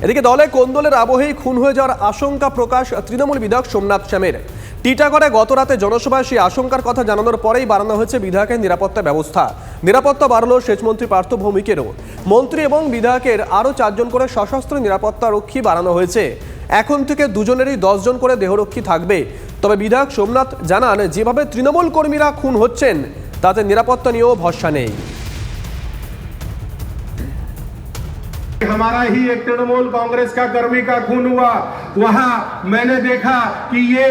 এদিকে দলে কোন্দলের আবহেই খুন হয়ে যাওয়ার আশঙ্কা প্রকাশ তৃণমূল বিধায়ক সোমনাথ শ্যামের। টিটাগড়ে গত রাতে জনসভায় সেই আশঙ্কার কথা জানানোর পরেই বাড়ানো হয়েছে বিধায়কের নিরাপত্তা ব্যবস্থা। নিরাপত্তা বাড়ল সেচমন্ত্রী পার্থ ভৌমিকেরও। মন্ত্রী এবং বিধায়কের আরও 4 জন করে সশস্ত্র নিরাপত্তা রক্ষী বাড়ানো হয়েছে। এখন থেকে দুজনেরই 10 জন করে দেহরক্ষী থাকবে। তবে বিধায়ক সোমনাথ জানান, যেভাবে তৃণমূল কর্মীরা খুন হচ্ছেন তাতে নিরাপত্তা নিয়েও ভরসা নেই। हमारा ही एक तृणमूल कांग्रेस का कर्मी का खून हुआ, वहां मैंने देखा कि ये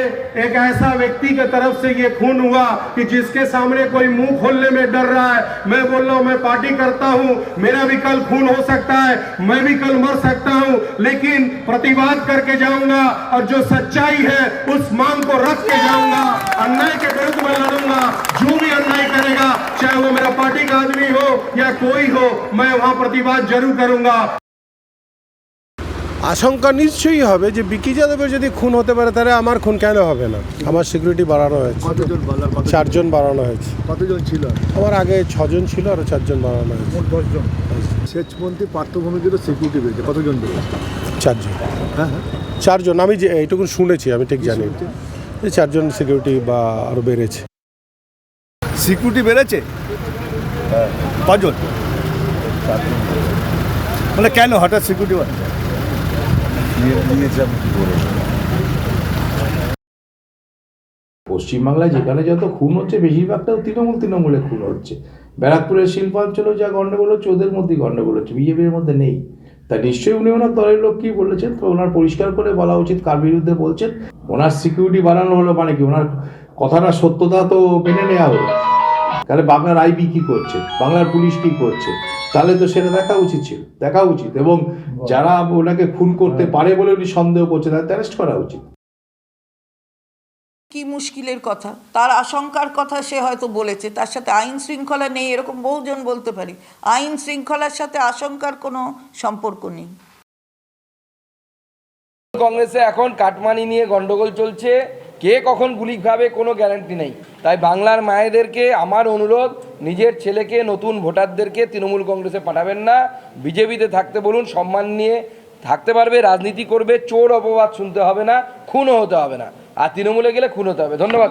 एक ऐसा व्यक्ति के तरफ से ये खून हुआ कि जिसके सामने कोई मुंह खोलने में डर रहा है। मैं बोल रहा हूं, मैं पार्टी करता हूं, मेरा भी कल खून हो सकता है, मैं भी कल मर सकता हूं, लेकिन प्रतिवाद करके जाऊंगा और जो सच्चाई है उस मांग को रख के जाऊंगा। अन्याय के विरुद्ध में लड़ूंगा। जो भी अन्याय करेगा, चाहे वो मेरा पार्टी का आदमी हो या कोई हो, मैं वहां प्रतिवाद जरूर करूंगा। আশঙ্কা নিশ্চয়ই হবে যে বিকি যাদবের যদি খুন হতে পারে তাহলে আমার খুন কেন হবে না। আমার সিকিউরিটি বাড়ানো হয়েছে। কতজন? 4 জন বাড়ানো হয়েছে। কতজন ছিল? আমার আগে 6 জন ছিল, আরও 4 জন বাড়ানো হয়েছে। মোট 10 জন। সেচমন্ত্রী পার্থ ভৌমিকেরও সিকিউরিটি বেড়েছে। কতজন বেড়েছে? 4 জন। হ্যাঁ, 4 জন। আমি যে এইটুকু শুনেছি, আমি ঠিক জানি যে 4 জন সিকিউরিটি বা আরও বেড়েছে। সিকিউরিটি বেড়েছে? কজন? মানে কেন হঠাৎ সিকিউরিটি বাড়ছে? পশ্চিমবাংলায় যেখানে যত খুন হচ্ছে বেশিরভাগটাও তৃণমূলে খুন হচ্ছে। ব্যারাকপুরের শিল্পাঞ্চলেও যা গণ্ডগোল হচ্ছে ওদের মধ্যেই গণ্ডগোল হচ্ছে, বিজেপির মধ্যে নেই। তা নিশ্চয়ই উনি ওনার দলের লোক কি বলেছেন, তো ওনার পরিষ্কার করে বলা উচিত কার বিরুদ্ধে বলছেন। ওনার সিকিউরিটি বাড়ানো হলো মানে কি, ওনার কথাটা সত্যতা তো মেনে নেওয়া হলো। তাহলে বাংলার আইবি কি করছে, বাংলার পুলিশ কি করছে, তাহলে তো সেটা দেখা উচিত এবং যারা ওনাকে খুন করতে পারে বলে উনি সন্দেহ করছে তাদের অ্যারেস্ট করা উচিত। কি মুশকিলের কথা, তার আশঙ্কার কথা সে হয়তো বলেছে, তার সাথে আইন শৃঙ্খলা নেই এরকম বহুজন বলতে পারি। আইন শৃঙ্খলার সাথে আশঙ্কার কোনো সম্পর্ক নেই। কংগ্রেসে এখন কাটমানি নিয়ে গন্ডগোল চলছে, কে কখন গুলি খাবে কোনো গ্যারান্টি নেই। তাই বাংলার মায়েদেরকে আমার অনুরোধ, নিজের ছেলেকে নতুন ভোটারদেরকে তৃণমূল কংগ্রেসে পাঠাবেন না, বিজেপিতে থাকতে বলুন। সম্মান নিয়ে থাকতে পারবে, রাজনীতি করবে, চোর অপবাদ শুনতে হবে না, খুনও হতে হবে না। আর তৃণমূলে গেলে খুন হতে হবে। ধন্যবাদ।